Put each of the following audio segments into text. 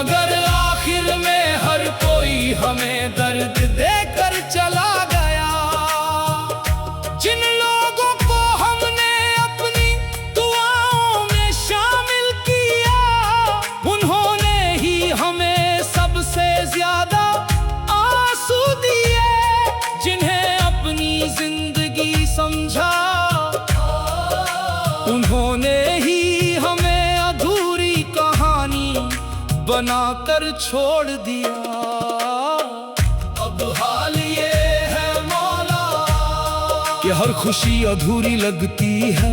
मगर आखिर में हर कोई हमें दर्द देकर चला गया। जिन लोगों को हमने अपनी दुआओं में शामिल किया, उन्होंने ही हमें सबसे ज्यादा आंसू दिए। जिन्हें अपनी जिंदगी समझा, उन्होंने ही हमें अधूरी कहानी बनाकर छोड़ दिया। अब हाल ये है मौला कि हर खुशी अधूरी लगती है,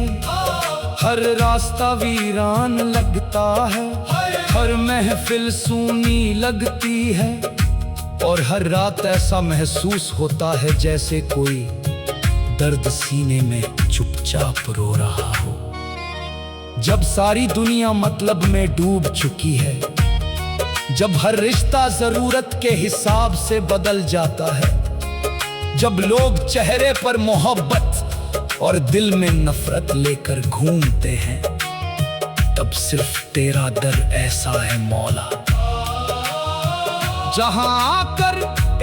हर रास्ता वीरान लगता है, हर महफिल सूनी लगती है, और हर रात ऐसा महसूस होता है जैसे कोई दर्द सीने में चुपचाप रो रहा हो। जब सारी दुनिया मतलब में डूब चुकी है, जब हर रिश्ता जरूरत के हिसाब से बदल जाता है, जब लोग चेहरे पर मोहब्बत और दिल में नफरत लेकर घूमते हैं, तब सिर्फ तेरा दर ऐसा है मौला, जहां आकर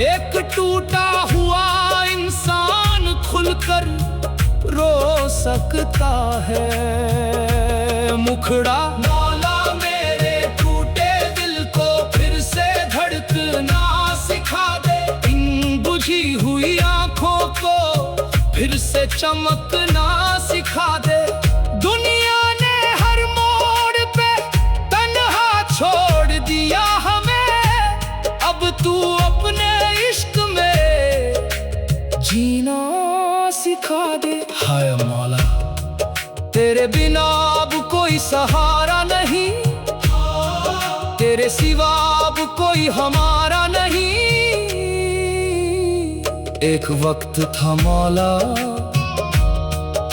एक टूटा हुआ इंसान खुलकर रो सकता है। मुखड़ा मौला मेरे टूटे दिल को फिर से धड़कना सिखा दे, इन बुझी हुई आंखों को फिर से चमकना सिखा दे। दुनिया ने हर मोड़ पे तन्हा छोड़ दिया हमें, अब तू अपने इश्क में जीना सिखा दे। हाय मौला, तेरे बिना अब कोई सहारा नहीं, तेरे सिवा अब कोई हमारा नहीं। एक वक्त था मौला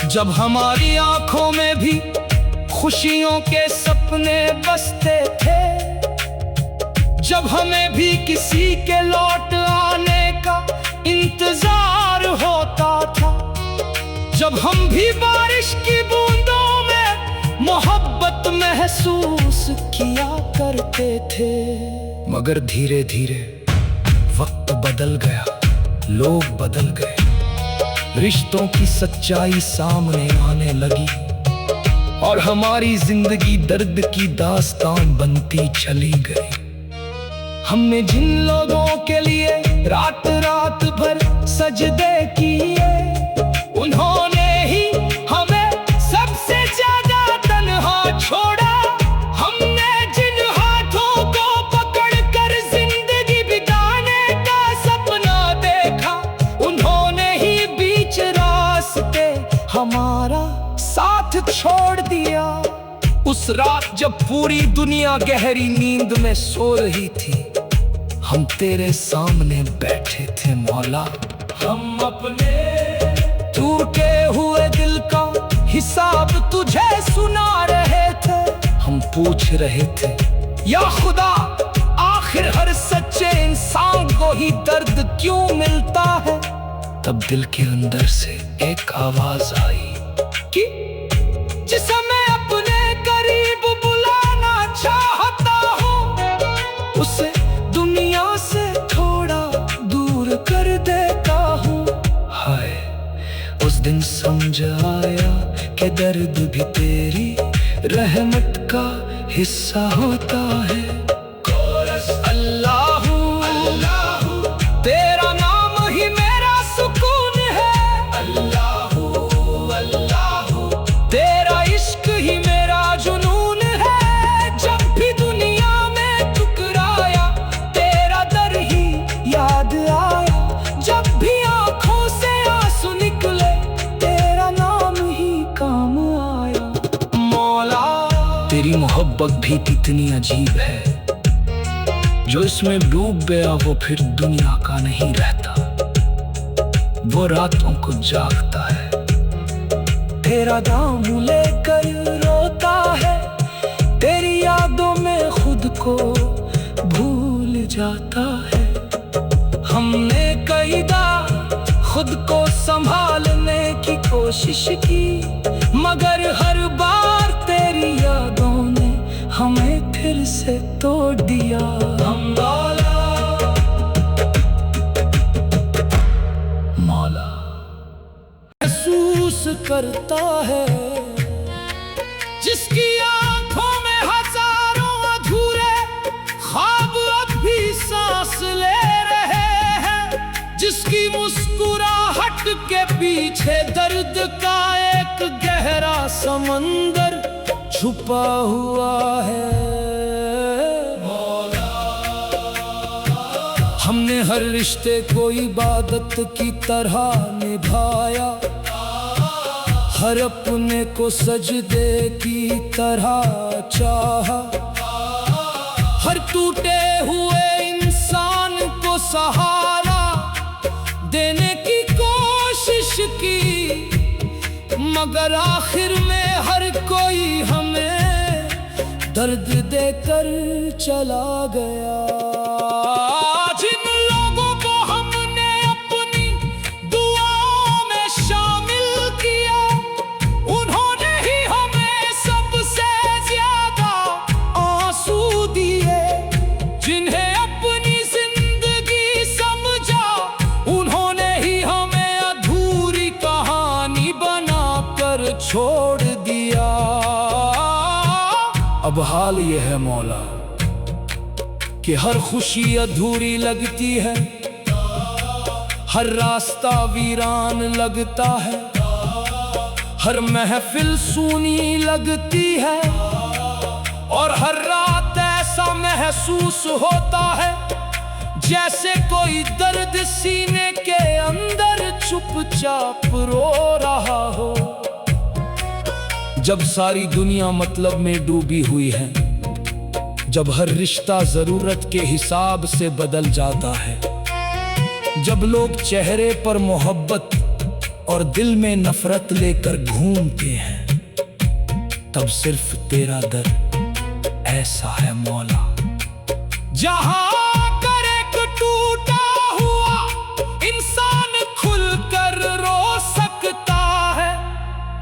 जब हमारी आंखों में भी खुशियों के सपने बसते थे, जब हमें भी किसी के लौट आने का इंतजार होता था, जब हम भी बारिश की बूंदों में मोहब्बत महसूस किया करते थे। मगर धीरे धीरे वक्त बदल गया, लोग बदल गए, रिश्तों की सच्चाई सामने आने लगी, और हमारी जिंदगी दर्द की दास्तान बनती चली गई। हमने जिन लोगों के लिए रात रात भर सजदे किए, उन्होंने ही हमें सबसे ज्यादा तन्हा छोड़ा। हमने जिन हाथों को पकड़कर जिंदगी बिताने का सपना देखा, उन्होंने ही बीच रास्ते हमारा साथ छोड़ दिया। उस रात जब पूरी दुनिया गहरी नींद में सो रही थी, हम तेरे सामने बैठे थे मौला। हम अपने टूटे हुए दिल का हिसाब तुझे सुना रहे थे। हम पूछ रहे थे, या खुदा, आखिर हर सच्चे इंसान को ही दर्द क्यों मिलता है? तब दिल के अंदर से एक आवाज आई कि जिसे मैं अपने करीब बुलाना चाहता हूँ, उसे दुनिया से थोड़ा दूर कर देता हूँ। हाय, उस दिन समझ आया कि दर्द भी तेरी रहमत का हिस्सा होता है। अल्लाहू अल्लाहू, तेरा नाम ही मेरा सुकून है। अल्लाहू अल्लाहू, तेरा इश्क ही मेरा जुनून है। जब भी दुनिया में ठुकराया, तेरा दर ही याद आया। जब भी आंखों से आंसू निकले, तेरा नाम ही काम आया। मौला, तेरी मोहब्बत भी इतनी अजीब है, जो इसमें डूब गया वो फिर दुनिया का नहीं रहता। वो रातों को जागता है, तेरा नाम लेकर रोता है, तेरी यादों में खुद को भूल जाता है। हमने कई बार खुद को संभालने की कोशिश की, मगर हर बार तेरी यादों ने हमें फिर से तोड़ दिया। मौला महसूस करता है जिसकी आंखों में हजारों अधूरे ख्वाब अब भी सांस ले रहे हैं, जिसकी मुस्कुराहट के पीछे दर्द का एक गहरा समंदर छुपा हुआ है। हमने हर रिश्ते को इबादत की तरह निभाया, हर अपने को सजदे की तरह चाहा, हर टूटे हुए इंसान को सहारा देने की कोशिश की, मगर आखिर में हर कोई हमें दर्द देकर चला गया। जिन लोगों को हमने अपनी दुआओं में शामिल किया, उन्होंने ही हमें सबसे ज्यादा आंसू दिए। जिन्हें अपनी जिंदगी समझा, उन्होंने ही हमें अधूरी कहानी बनाकर छोड़ दिया। अब हाल ये है मौला कि हर खुशी अधूरी लगती है, हर रास्ता वीरान लगता है, हर महफिल सूनी लगती है, और हर रात ऐसा महसूस होता है जैसे कोई दर्द सीने के अंदर चुपचाप रो रहा हो। जब सारी दुनिया मतलब में डूबी हुई है, जब हर रिश्ता जरूरत के हिसाब से बदल जाता है, जब लोग चेहरे पर मोहब्बत और दिल में नफरत लेकर घूमते हैं, तब सिर्फ तेरा दर ऐसा है मौला। जहां कर एक टूटा हुआ इंसान खुलकर रो सकता है,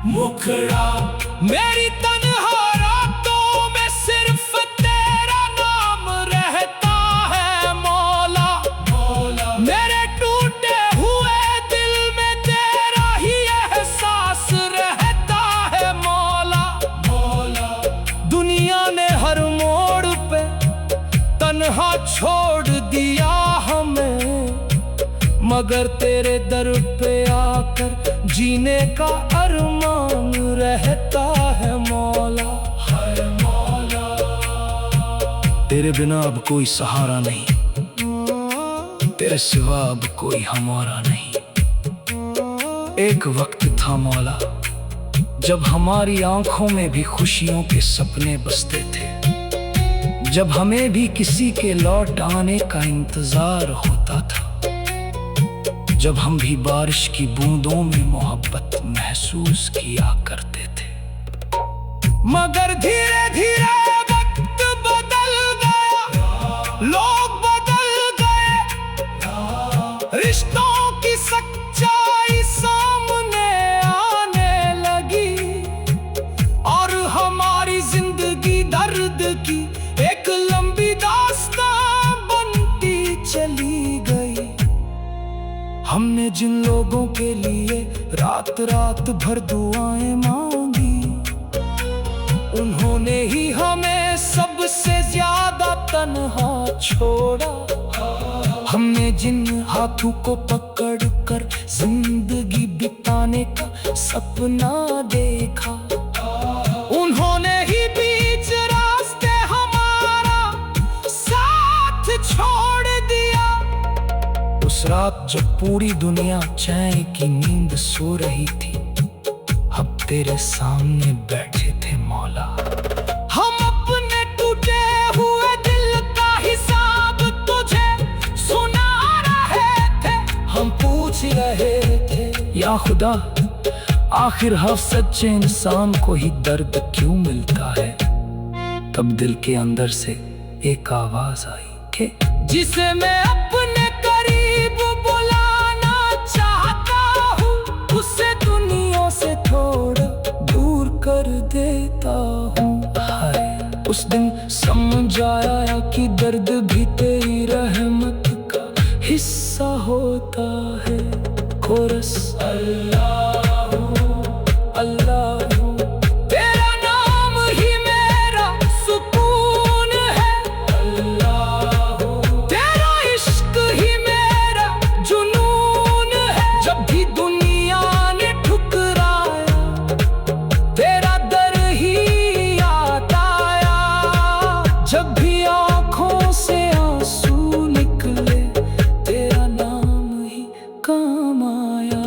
मुखड़ा मेरी तन्हा रातों में सिर्फ तेरा नाम रहता है मौला। मेरे टूटे हुए दिल में तेरा ही एहसास रहता है मौला। दुनिया ने हर मोड़ पे तन्हा छोड़ दिया हमें, मगर तेरे दर पे आकर जीने का अरमान रहता है मौला। तेरे बिना अब कोई सहारा नहीं, तेरे सिवा अब कोई हमारा नहीं। एक वक्त था मौला जब हमारी आंखों में भी खुशियों के सपने बसते थे, जब हमें भी किसी के लौट आने का इंतजार होता था, जब हम भी बारिश की बूंदों में मोहब्बत महसूस किया करते थे। मगर धीरे धीरे वक्त बदल गया, लोग बदल गए, रिश्तों की सच्चाई सामने आने लगी, और हमारी जिंदगी दर्द की एक लंबी दास्तां बनती चली गई। हमने जिन लोगों के लिए रात रात भर दुआएं मांगी, उन्होंने ही हमें सबसे ज्यादा तन्हा छोड़ा। हमने जिन हाथों को पकड़ कर जिंदगी बिताने का सपना देखा, उन्होंने ही बीच रास्ते हमारा साथ छोड़ दिया। उस रात जब पूरी दुनिया चैन की नींद सो रही थी, अब तेरे सामने बैठे थे मौला। हम अपने टूटे हुए दिल का हिसाब तुझे सुना रहे थे, हम पूछ रहे थे या खुदा, आखिर हर सच्चे इंसान को ही दर्द क्यों मिलता है। तब दिल के अंदर से एक आवाज आई कि जिसे मैं अपने करीब बुलाना चाहता हूँ, उसे दुनिया से थोड़ा दूर कर देता हूँ। उस दिन समझ आया कि दर्द भी तेरी रहमत का हिस्सा होता है। कोरस अल्लाह अल्लाह, तेरा नाम ही मेरा सुकून है। अल्लाह, तेरा इश्क ही मेरा जुनून है। जब भी दुनिया ने ठुकराया, तेरा दर ही याद आया। जब भी आँखों से आंसू निकले, तेरा नाम ही काम आया।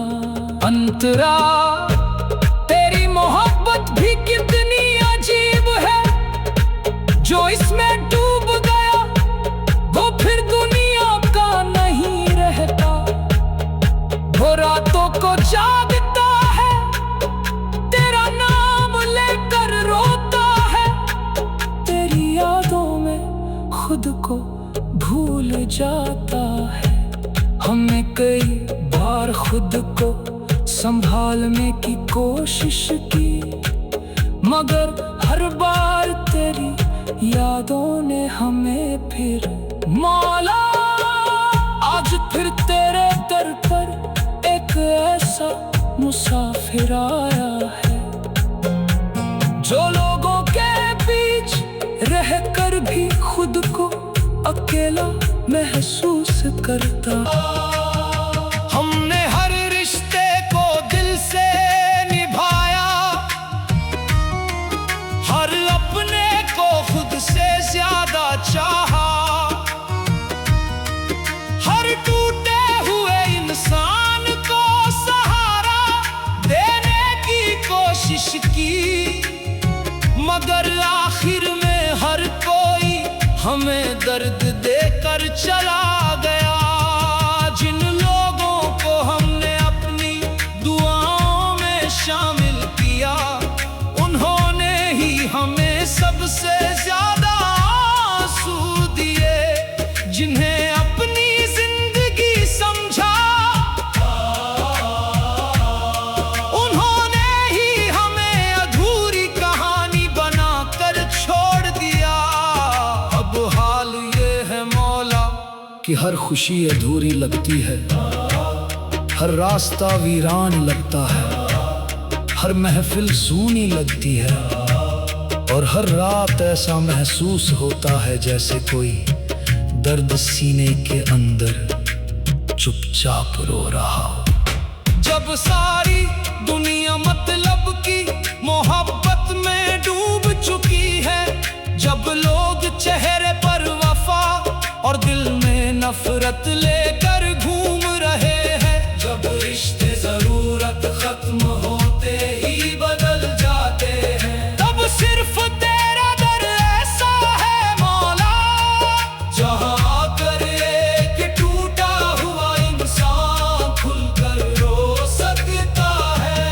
अंतरा तेरी मोहब्बत भी कितनी अजीब है। जो इसमें डूब गया वो फिर दुनिया का नहीं रहता। वो रातों को जागता है, तेरा नाम लेकर रोता है। तेरी यादों में खुद को भूल जाता है। हमने कई बार खुद को संभालने की कोशिश की, मगर हर बार तेरी यादों ने हमें फिर मौला। आज फिर तेरे दर पर एक ऐसा मुसाफिर आया है, जो लोगों के बीच रहकर भी खुद को अकेला महसूस करता। हमने हर रिश्ते को दिल से निभाया, हर अपने को खुद से ज्यादा चाहा। हर टूटे हुए इंसान को सहारा देने की कोशिश की, मगर आखिर में हर कोई हमें दर्द देकर चला गया। जिन लोगों को हमने अपनी दुआओं में शामिल किया, उन्होंने ही हमें सबसे ज्यादा आंसू दिए। जिन्हें अपनी जिंदगी समझा, उन्होंने ही हमें अधूरी कहानी बनाकर छोड़ दिया। अब हाल ये है मौला कि हर खुशी अधूरी लगती है, हर रास्ता वीरान लगता है, हर महफिल सूनी लगती है, और हर रात ऐसा महसूस होता है जैसे कोई दर्द सीने के अंदर चुपचाप रो रहा हो। जब सारी दुनिया मतलब की मोहब्बत में डूब चुकी है, जब लोग चेहरे पर वफा और दिल में नफरत लेकर घूम रहे हैं, जब रिश्ते जरूरत खत्म होते ही बदल जाते हैं, तब सिर्फ तेरा दर ऐसा है मौला, जहां आकर एक टूटा हुआ इंसान खुलकर रो सकता है।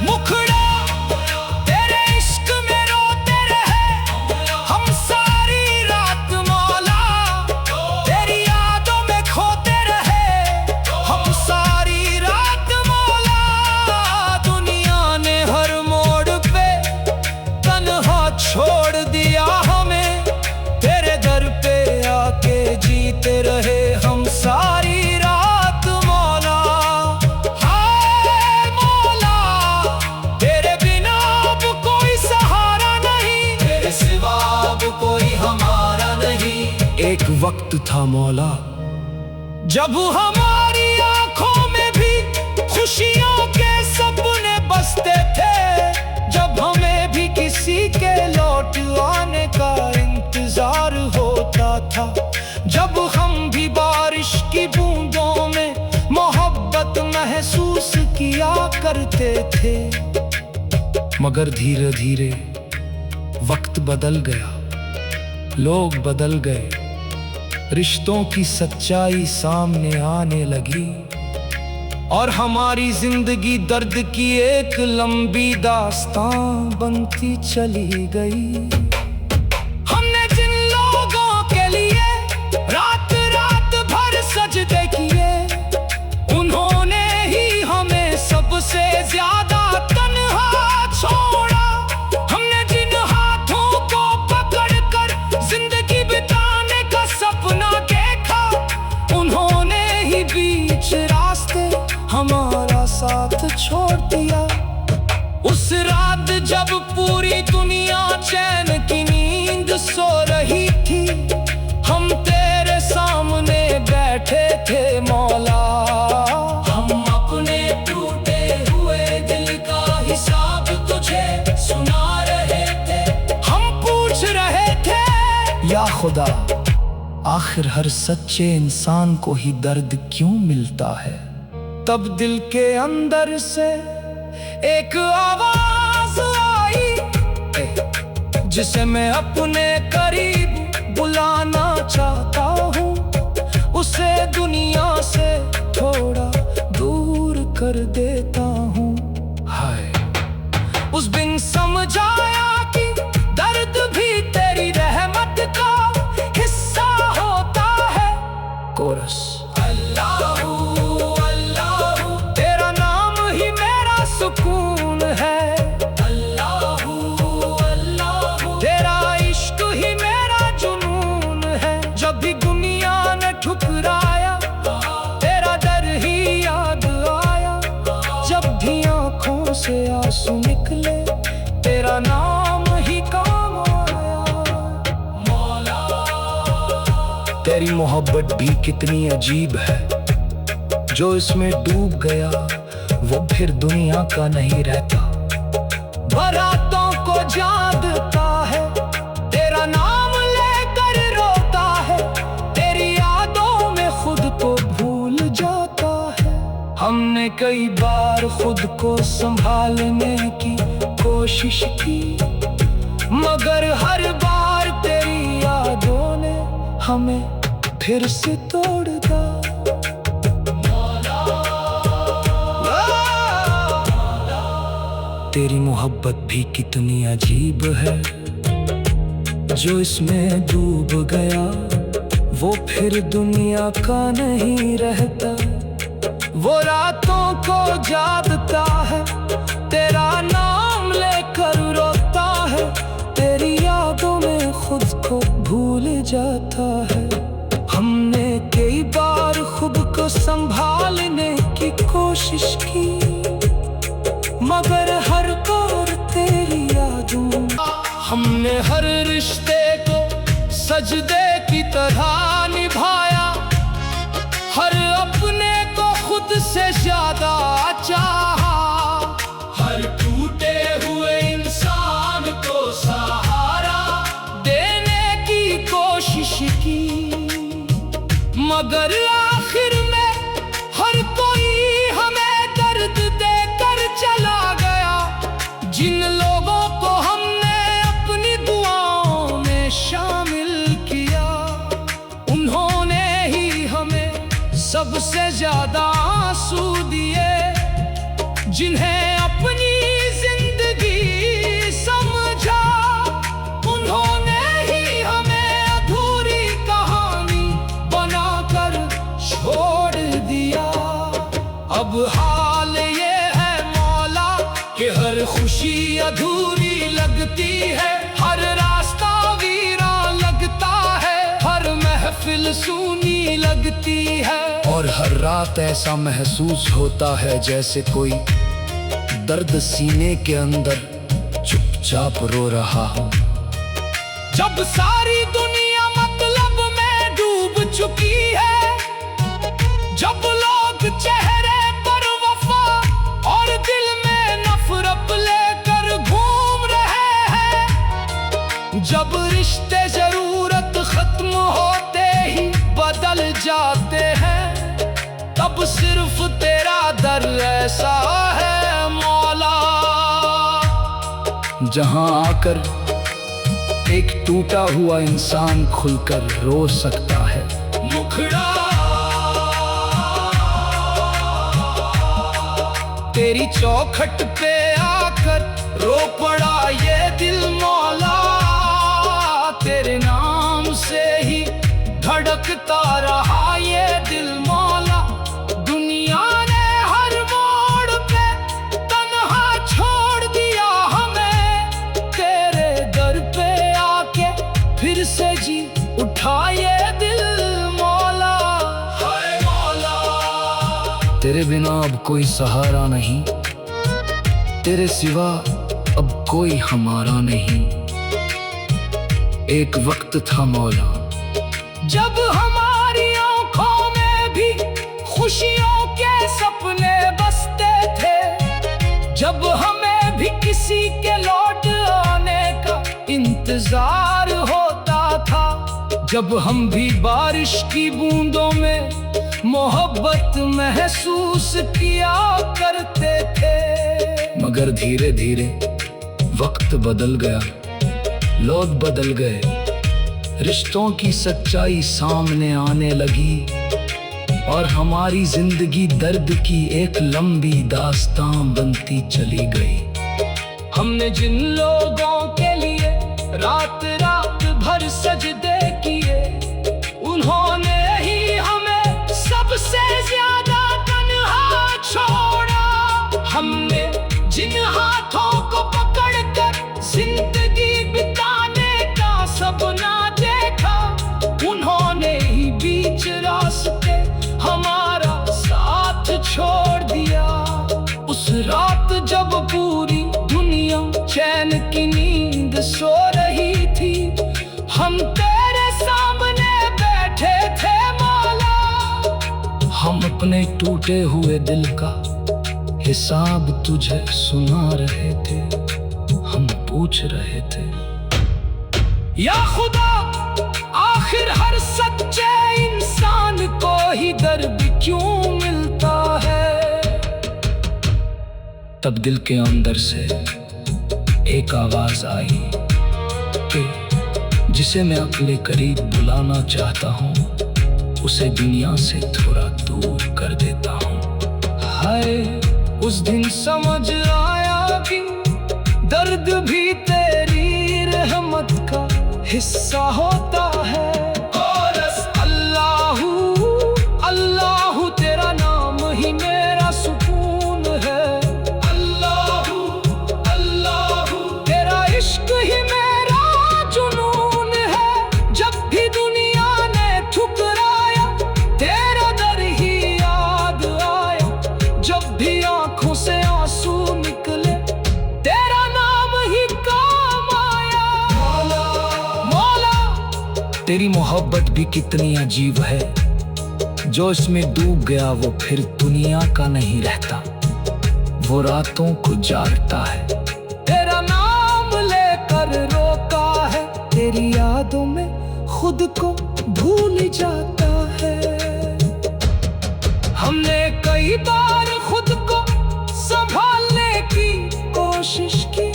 मुखड़ा तेरे इश्क में रोते रहे हम सारी रात मौला, तेरी यादों में खोते रहे हम सारी रात मौला। दुनिया ने हर मोड़ पे तन्हा छोड़ दिया हमें, तेरे दर पे आके जीते रहे हम सारी रात मौला। हाय मौला, तेरे बिना अब कोई सहारा नहीं, तेरे सिवा अब कोई हमारा नहीं। एक वक्त था मौला जब हमारी आंखों में भी खुशियों के सपने बसते थे, जब हमें भी किसी के लौट आने का इंतजार होता था, जब हम भी बारिश की बूंदों में मोहब्बत महसूस किया करते थे। मगर धीरे धीरे वक्त बदल गया, लोग बदल गए, रिश्तों की सच्चाई सामने आने लगी, और हमारी जिंदगी दर्द की एक लंबी दास्तां बनती चली गई। हमने जिन लोगों के लिए रात रात भर सजदे किए, उन्होंने ही हमें सबसे ज्यादा तन्हा छोड़ा। हमने जिन हाथों को पकड़ा जब पूरी दुनिया चैन की नींद सो रही थी, हम तेरे सामने बैठे थे मौला। हम अपने टूटे हुए दिल का हिसाब तुझे सुना रहे थे। हम पूछ रहे थे, या खुदा, आखिर हर सच्चे इंसान को ही दर्द क्यों मिलता है? तब दिल के अंदर से एक आवाज आई, जिसे मैं अपने करीब बुलाना चाहता हूँ। उसे दुनिया से थोड़ा दूर कर देता हूँ। हाय, उस बिन समझाया कि दर्द भी तेरी रहमत का हिस्सा होता है। कोरस। अल्लाहू अल्लाहू, तेरा नाम ही मेरा सुकून है। अल्लाहू अल्लाहू, तेरा इश्क ही मेरा जुनून है। जब भी दुनिया ने ठुकराया, तेरा डर ही याद आया। जब भी आंखों से आंसू निकले, तेरा नाम ही काम आया। मौला, तेरी मोहब्बत भी कितनी अजीब है। जो इसमें डूब गया वो फिर दुनिया का नहीं रहता। बारातों को जागता है, तेरा नाम लेकर रोता है। तेरी यादों में खुद को भूल जाता है। हमने कई बार खुद को संभालने की कोशिश की, मगर हर बार तेरी यादों ने हमें फिर से तोड़ दिया। तेरी मोहब्बत भी कितनी अजीब है। जो इसमें डूब गया वो फिर दुनिया का नहीं रहता। वो रातों को जागता है, तेरा नाम लेकर रोता है। तेरी यादों में खुद को भूल जाता है। हमने कई बार खुद को संभालने की कोशिश की, मगर हर बार तेरी यादों। हमने हर रिश्ते को सजदे की तरह निभाया। हर अपने को खुद से ज्यादा चाहा। हर टूटे हुए इंसान को सहारा देने की कोशिश की, मगर आखिर में हर कोई हमें दर्द देकर चला गया। जिन लोगों को हमने अपनी दुआओं में शामिल किया, उन्होंने ही हमें सबसे ज्यादा आंसू दिए। जिन्हें अपनी जिंदगी समझा, उन्होंने ही हमें अधूरी कहानी बनाकर छोड़ दिया। अब हाल ये है मौला कि हर खुशी अधूरी लगती है। हर रास्ता वीरान लगता है, हर महफिल सूनी लगती है। और हर रात ऐसा महसूस होता है जैसे कोई दर्द सीने के अंदर चुपचाप रो रहा हो। जब सारी दुनिया मतलब में डूब चुकी है, जब लोग चेहरे पर वफा और दिल में नफरत लेकर घूम रहे हैं, जब रिश्ते जरूरत खत्म होते ही बदल जाते हैं, तब सिर्फ तेरा दर ऐसा है मौला, जहां आकर एक टूटा हुआ इंसान खुलकर रो सकता है। मुखड़ा तेरी चौखट पे आकर रो पड़ा ये दिल मौला। तेरे नाम से ही धड़कता रहा ये दिल मौला। दुनिया ने हर मोड़ पे तन्हा छोड़ दिया हमें, तेरे दर पे आके फिर से जी उठा ये दिल मौला। हाय मौला, तेरे बिना अब कोई सहारा नहीं, तेरे सिवा अब कोई हमारा नहीं। एक वक्त था मौला जब हमारी आंखों में भी खुशियों के सपने बसते थे, जब हमें भी किसी के लौट आने का इंतजार होता था, जब हम भी बारिश की बूंदों में मोहब्बत महसूस किया करते थे। मगर धीरे धीरे वक्त बदल गया, लोग बदल गए, रिश्तों की सच्चाई सामने आने लगी और हमारी जिंदगी दर्द की एक लंबी दास्तां बनती चली गई। हमने जिन लोगों के लिए रात रात भर सजदे किए, उन्होंने ही हमें सबसे ज्यादा तन्हा छोड़ा। हमने जिन हाथों को पकड़कर जिंदगी बिताने का सपना देखा, उन्होंने ही बीच रास्ते हमारा साथ छोड़ दिया। उस रात जब पूरी दुनिया चैन की नींद सो रही थी, हम तेरे सामने बैठे थे मौला। हम अपने टूटे हुए दिल का हिसाब तुझे सुना रहे थे, हम पूछ रहे थे या खुदा, आखिर हर सच्चे इंसान को ही दर्द क्यों मिलता है। तब दिल के अंदर से एक आवाज आई कि जिसे मैं अपने करीब बुलाना चाहता हूँ, उसे दुनिया से थोड़ा दूर कर देता हूँ। हाय उस दिन समझ आया कि दर्द भी तेरी रहमत का हिस्सा होता है। और अल्लाहू अल्लाहू तेरा नाम ही मेरा सुकून है। अल्लाहू अल्लाहू तेरा इश्क ही मेरा जुनून है। जब भी दुनिया ने ठुकराया, तेरा दर ही याद आया। जब भी आंखों से आंसू निकले, तेरा नाम ही काम आया। मौला तेरी मोहब्बत भी कितनी अजीब है, जो इसमें डूब गया वो फिर दुनिया का नहीं रहता, वो रातों को जागता है। तेरा नाम लेकर रोका है, तेरी यादों में खुद को भूल जाता है। हमने कई बार खुद को संभालने की कोशिश की,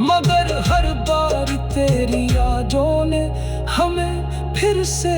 मगर हर बार तेरी यादों ने हमें फिर से